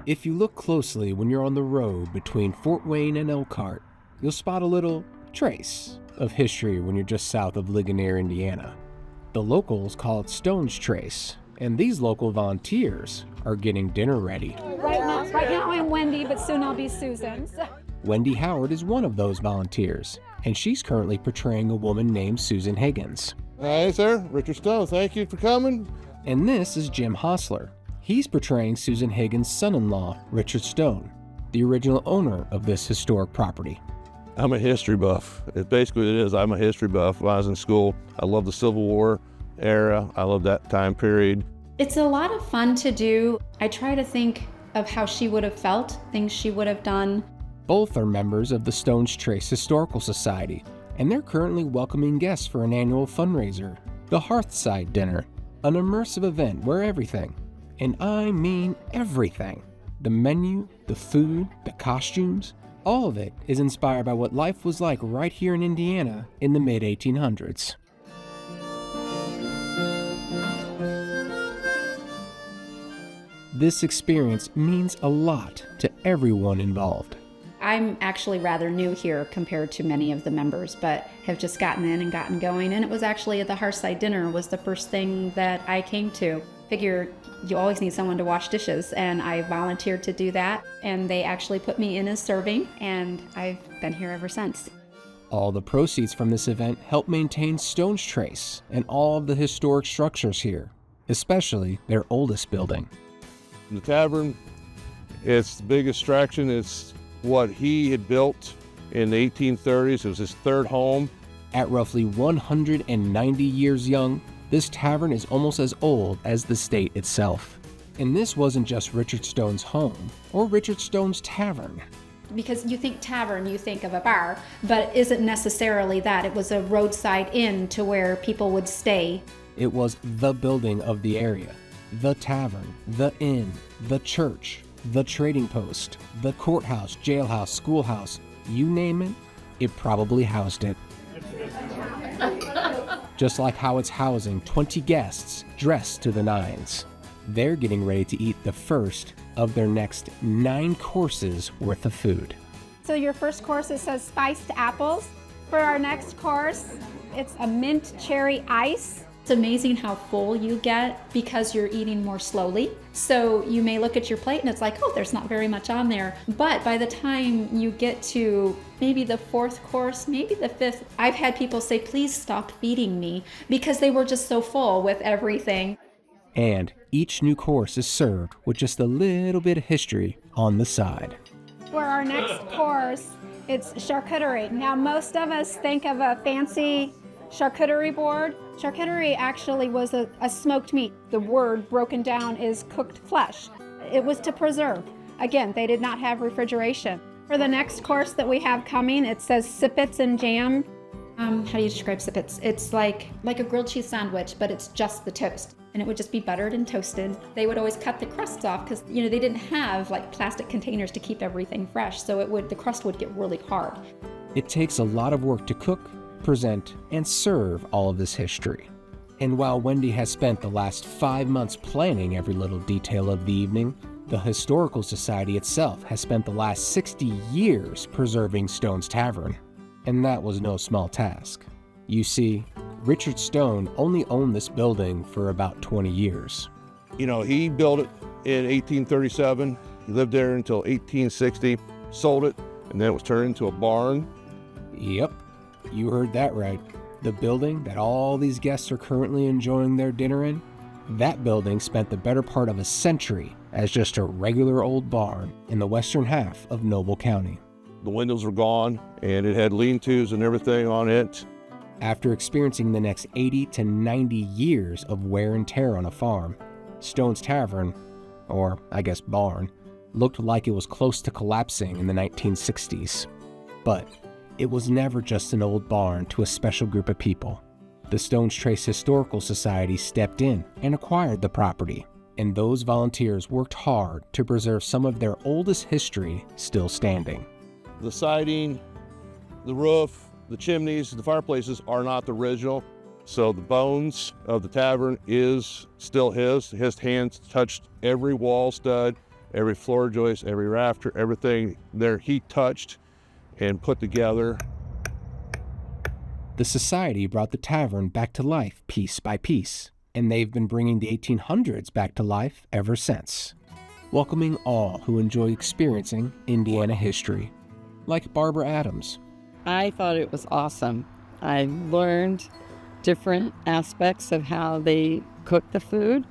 If you look closely when you're on the road between Fort Wayne and Elkhart, you'll spot a little trace of history when you're just south of Ligonier, Indiana. The locals call it Stone's Trace, and these local volunteers are getting dinner ready. Right now I'm Wendy, but soon I'll be Susan. Wendy Howard is one of those volunteers, and she's currently portraying a woman named Susan Higgins. Hi, sir. Richard Stone. Thank you for coming. And this is Jim Hostler. He's portraying Susan Higgins' son-in-law, Richard Stone, the original owner of this historic property. I'm a history buff. I'm a history buff. When I was in school, I love the Civil War era. I love that time period. It's a lot of fun to do. I try to think of how she would have felt, things she would have done. Both are members of the Stone's Trace Historical Society, and they're currently welcoming guests for an annual fundraiser, the Hearthside Dinner, an immersive event where everything, and I mean everything, the menu, the food, the costumes, all of it is inspired by what life was like right here in Indiana in the mid-1800s. This experience means a lot to everyone involved. I'm actually rather new here compared to many of the members, but have just gotten in and gotten going. And it was actually at the Hearthside Dinner was the first thing that I came to. Figure you always need someone to wash dishes, and I volunteered to do that. And they actually put me in as serving, and I've been here ever since. All the proceeds from this event help maintain Stone's Trace and all of the historic structures here, especially their oldest building. The Tavern, it's the biggest attraction. It's what he had built in the 1830s. It was his third home. At roughly 190 years young, this tavern is almost as old as the state itself. And this wasn't just Richard Stone's home or Richard Stone's tavern. Because you think tavern, you think of a bar, but it isn't necessarily that. It was a roadside inn to where people would stay. It was the building of the area, the tavern, the inn, the church, the trading post, the courthouse, jailhouse, schoolhouse, you name it, it probably housed it. Just like how it's housing 20 guests dressed to the nines. They're getting ready to eat the first of their next 9 courses worth of food. So your first course, it says spiced apples. For our next course, it's a mint cherry ice. It's amazing how full you get because you're eating more slowly. So you may look at your plate and it's like, oh, there's not very much on there. But by the time you get to maybe the 4th course, maybe the 5th, I've had people say, please stop feeding me, because they were just so full with everything. And each new course is served with just a little bit of history on the side. For our next course, it's charcuterie. Now, most of us think of a fancy charcuterie board. Charcuterie actually was a smoked meat. The word broken down is cooked flesh. It was to preserve. Again, they did not have refrigeration. For the next course that we have coming, it says sippets and jam. How do you describe sippets? It's like a grilled cheese sandwich, but it's just the toast. And it would just be buttered and toasted. They would always cut the crusts off because, they didn't have like plastic containers to keep everything fresh. So the crust would get really hard. It takes a lot of work to cook, present, and serve all of this history. And while Wendy has spent the last 5 months planning every little detail of the evening, the Historical Society itself has spent the last 60 years preserving Stone's Tavern. And that was no small task. You see, Richard Stone only owned this building for about 20 years. He built it in 1837. He lived there until 1860, sold it, and then it was turned into a barn. Yep. You heard that right. The building that all these guests are currently enjoying their dinner in, that building spent the better part of a century as just a regular old barn in the western half of Noble County. The windows were gone, and it had lean-tos and everything on it. After experiencing the next 80 to 90 years of wear and tear on a farm, Stone's Tavern, or I guess barn, looked like it was close to collapsing in the 1960s. But it was never just an old barn to a special group of people. The Stone's Trace Historical Society stepped in and acquired the property, and those volunteers worked hard to preserve some of their oldest history still standing. The siding, the roof, the chimneys, the fireplaces are not the original. So the bones of the tavern is still his. His hands touched every wall stud, every floor joist, every rafter, everything there he touched and put together. The Society brought the tavern back to life piece by piece, and they've been bringing the 1800s back to life ever since, welcoming all who enjoy experiencing Indiana history, like Barbara Adams. I thought it was awesome. I learned different aspects of how they cooked the food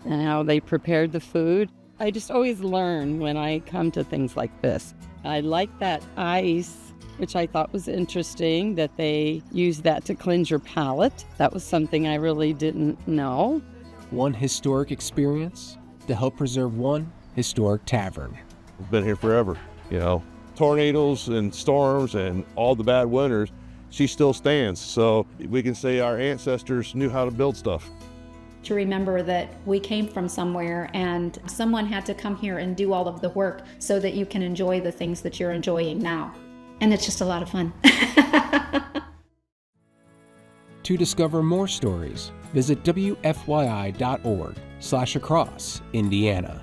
and how they prepared the food. I just always learn when I come to things like this. I like that ice, which I thought was interesting, that they use that to cleanse your palate. That was something I really didn't know. One historic experience to help preserve one historic tavern. We've been here forever, you know. Tornadoes and storms and all the bad winters, she still stands. So we can say our ancestors knew how to build stuff. To remember that we came from somewhere and someone had to come here and do all of the work so that you can enjoy the things that you're enjoying now. And it's just a lot of fun. To discover more stories, visit WFYI.org/across Indiana.